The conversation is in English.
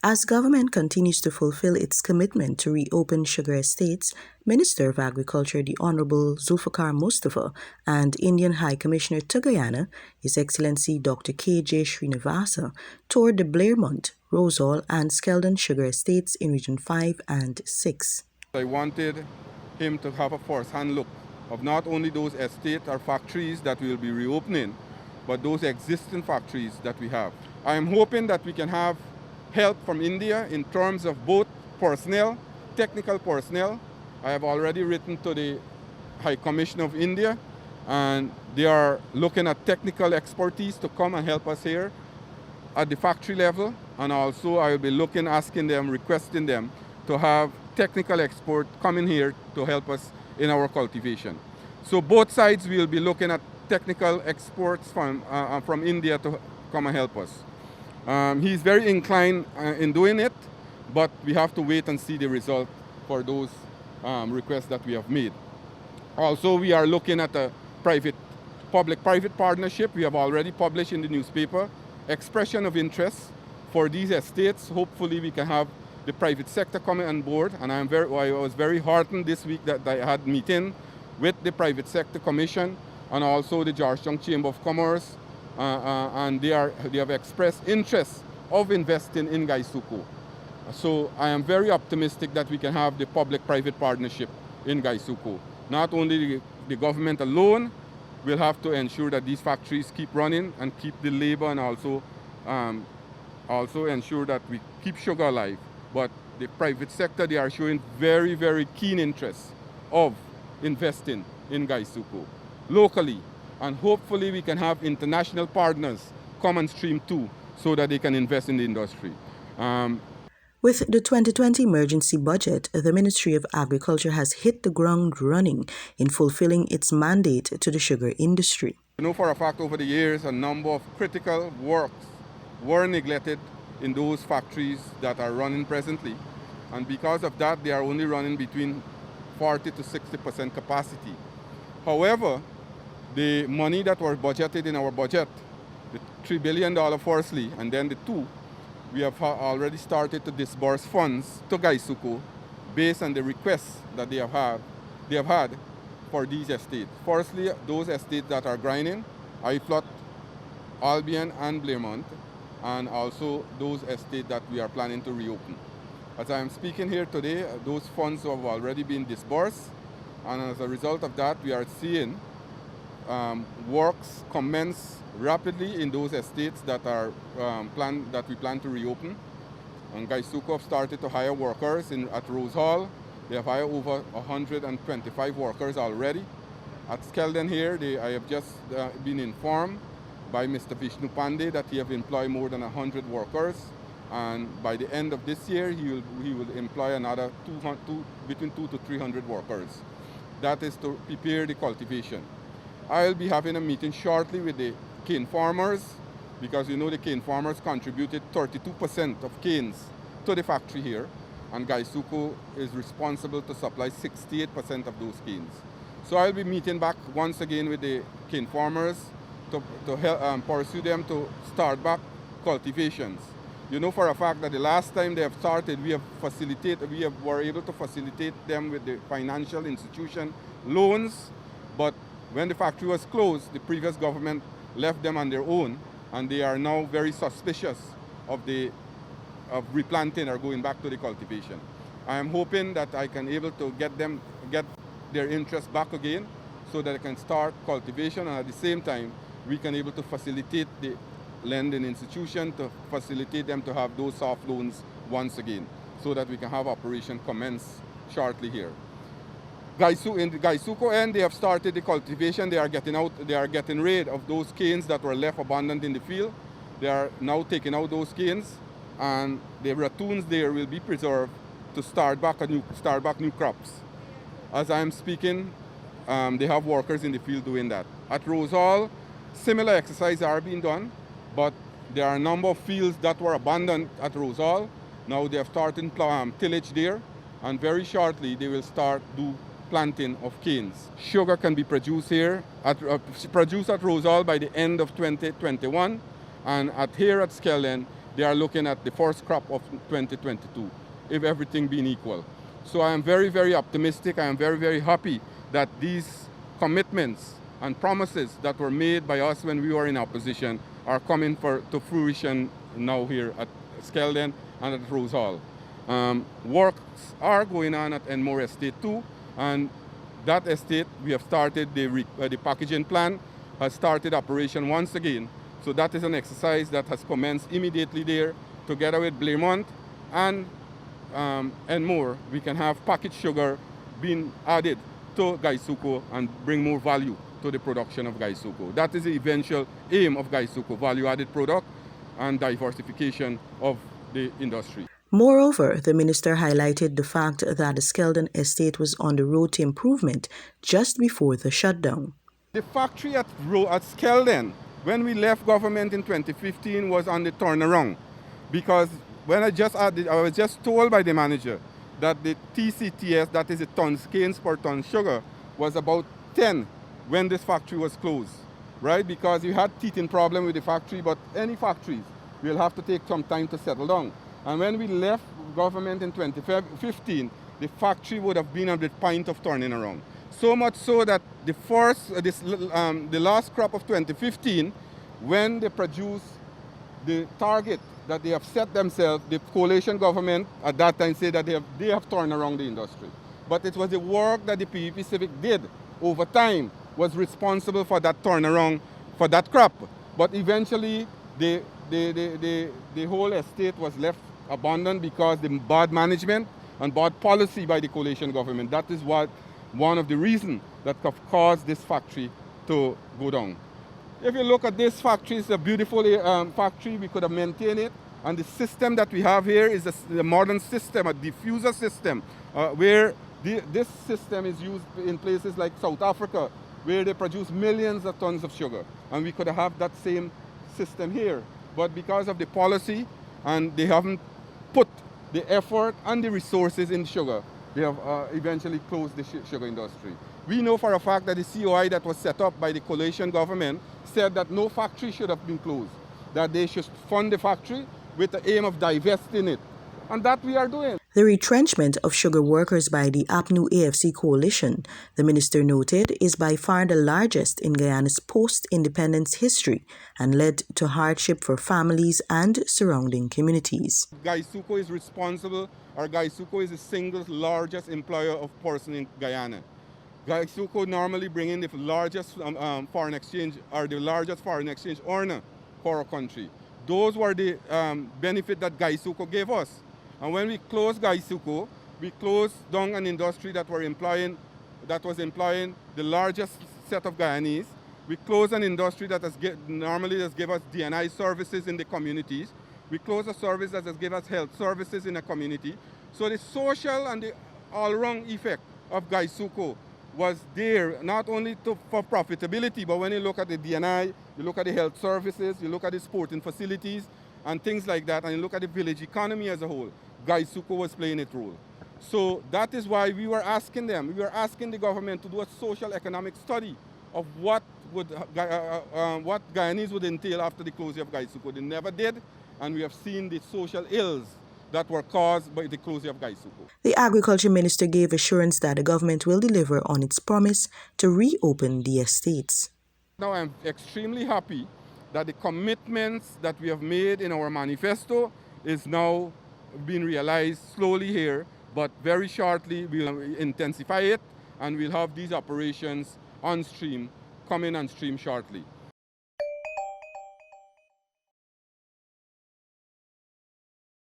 As government continues to fulfill its commitment to reopen sugar estates, Minister of Agriculture the Honorable Zulfikar Mustafa and Indian High Commissioner to Guyana, His Excellency Dr. K.J. Srinivasa, toured the Blairmont, Rosal, and Skeldon sugar estates in Region 5 and 6. I wanted him to have a first-hand look of not only those estates or factories that we will be reopening, but those existing factories that we have. I am hoping that we can have help from India in terms of both personnel, technical personnel. I have already written to the High Commissioner of India, and they are looking at technical expertise to come and help us here at the factory level, and also I will be asking them, requesting them to have technical expert coming here to help us in our cultivation. So both sides will be looking at technical experts from India to come and help us. He's very inclined in doing it, but we have to wait and see the result for those requests that we have made. Also, we are looking at a public-private partnership. We have already published in the newspaper expression of interest for these estates. Hopefully, we can have the private sector coming on board, and I was very heartened this week that I had meeting with the Private Sector Commission and also the Georgetown Chamber of Commerce, and they have expressed interest of investing in Suco. So I am very optimistic that we can have the public-private partnership in Suco. Not only the government alone will have to ensure that these factories keep running and keep the labor, and also ensure that we keep sugar alive, but the private sector, they are showing very, very keen interest of investing in Suco locally. And hopefully we can have international partners come on stream too, so that they can invest in the industry. With the 2020 emergency budget, the Ministry of Agriculture has hit the ground running in fulfilling its mandate to the sugar industry. You know for a fact over the years, a number of critical works were neglected in those factories that are running presently. And because of that, they are only running between 40 to 60% capacity. However, the money that was budgeted in our budget, the $3 billion firstly, and then the two, we have already started to disburse funds to Suco based on the requests that they have had for these estates. Firstly, those estates that are grinding, Iflot, Albion, and Blairmont, and also those estates that we are planning to reopen. As I am speaking here today, those funds have already been disbursed, and as a result of that, we are seeing works commence rapidly in those estates that are we plan to reopen. And Suco have started to hire workers at Rose Hall. They have hired over 125 workers already. At Skeldon here, I have just been informed by Mr. Vishnu Pandey that he have employed more than 100 workers, and by the end of this year he will employ another between 200 to 300 workers. That is to prepare the cultivation. I'll be having a meeting shortly with the cane farmers, because you know the cane farmers contributed 32% of canes to the factory here, and Suco is responsible to supply 68% of those canes. So I'll be meeting back once again with the cane farmers to help pursue them to start back cultivations. You know for a fact that the last time they have started, we were able to facilitate them with the financial institution loans, but when the factory was closed, the previous government left them on their own, and they are now very suspicious of replanting or going back to the cultivation. I am hoping that I can able to get their interest back again, so that they can start cultivation, and at the same time we can able to facilitate the lending institution to facilitate them to have those soft loans once again, so that we can have operation commence shortly here. In the Suco end, they have started the cultivation. They are getting rid of those canes that were left abandoned in the field. They are now taking out those canes, and the ratoons there will be preserved to start back new crops. As I am speaking, they have workers in the field doing that. At Rose Hall, similar exercises are being done, but there are a number of fields that were abandoned at Rose Hall. Now they have started tillage there, and very shortly they will start planting of canes. Sugar can be produced here, produced at Rose Hall by the end of 2021, and here at Skeldon, they are looking at the first crop of 2022, if everything being equal. So I am very, very optimistic. I am very, very happy that these commitments and promises that were made by us when we were in opposition are coming to fruition now here at Skeldon and at Rose Hall. Works are going on at Enmore Estate too, and that estate, we have started the packaging plant, has started operation once again. So that is an exercise that has commenced immediately there. Together with Blairmont and more, we can have packaged sugar being added to Suco and bring more value to the production of Suco. That is the eventual aim of Suco, value-added product and diversification of the industry. Moreover, the minister highlighted the fact that the Skeldon estate was on the road to improvement just before the shutdown. The factory at Skeldon, when we left government in 2015, was on the turnaround, because when I was just told by the manager that the TCTS, that is the tons, canes per ton sugar, was about 10 when this factory was closed, right? Because you had teething problem with the factory, but any factories will have to take some time to settle down. And when we left government in 2015, the factory would have been at the point of turning around. So much so that the last crop of 2015, when they produced the target that they have set themselves, the coalition government at that time said that they have turned around the industry. But it was the work that the PVP Civic did over time was responsible for that turnaround for that crop. But eventually, the whole estate was left abandoned because the bad management and bad policy by the coalition government. That is one of the reasons that have caused this factory to go down. If you look at this factory, it's a beautiful factory. We could have maintained it. And the system that we have here is a modern system, a diffuser system, where this system is used in places like South Africa, where they produce millions of tons of sugar. And we could have that same system here. But because of the policy, and they haven't put the effort and the resources in sugar, they have eventually closed the sugar industry. We know for a fact that the COI that was set up by the coalition government said that no factory should have been closed, that they should fund the factory with the aim of divesting it. And that we are doing. The retrenchment of sugar workers by the APNU AFC coalition, the minister noted, is by far the largest in Guyana's post-independence history and led to hardship for families and surrounding communities. Suco is responsible, or Suco is the single largest employer of person in Guyana. Suco normally bring in the largest foreign exchange, or the largest foreign exchange earner for our country. Those were the benefit that Suco gave us. And when we closed Suco, we closed down an industry that was employing the largest set of Guyanese. We closed an industry that normally has given us D&I services in the communities. We closed a service that has given us health services in the community. So the social and the all-round effect of Suco was there, not only for profitability, but when you look at the D&I, you look at the health services, you look at the sporting facilities, and things like that, and you look at the village economy as a whole, Suco was playing its role. So that is why we were asking the government to do a social economic study of what Guyanese would entail after the closure of Suco. They never did, and we have seen the social ills that were caused by the closure of Suco. The Agriculture Minister gave assurance that the government will deliver on its promise to reopen the estates. Now I'm extremely happy that the commitments that we have made in our manifesto is now being realized slowly here, but very shortly we'll intensify it and we'll have these operations on stream, coming on stream shortly.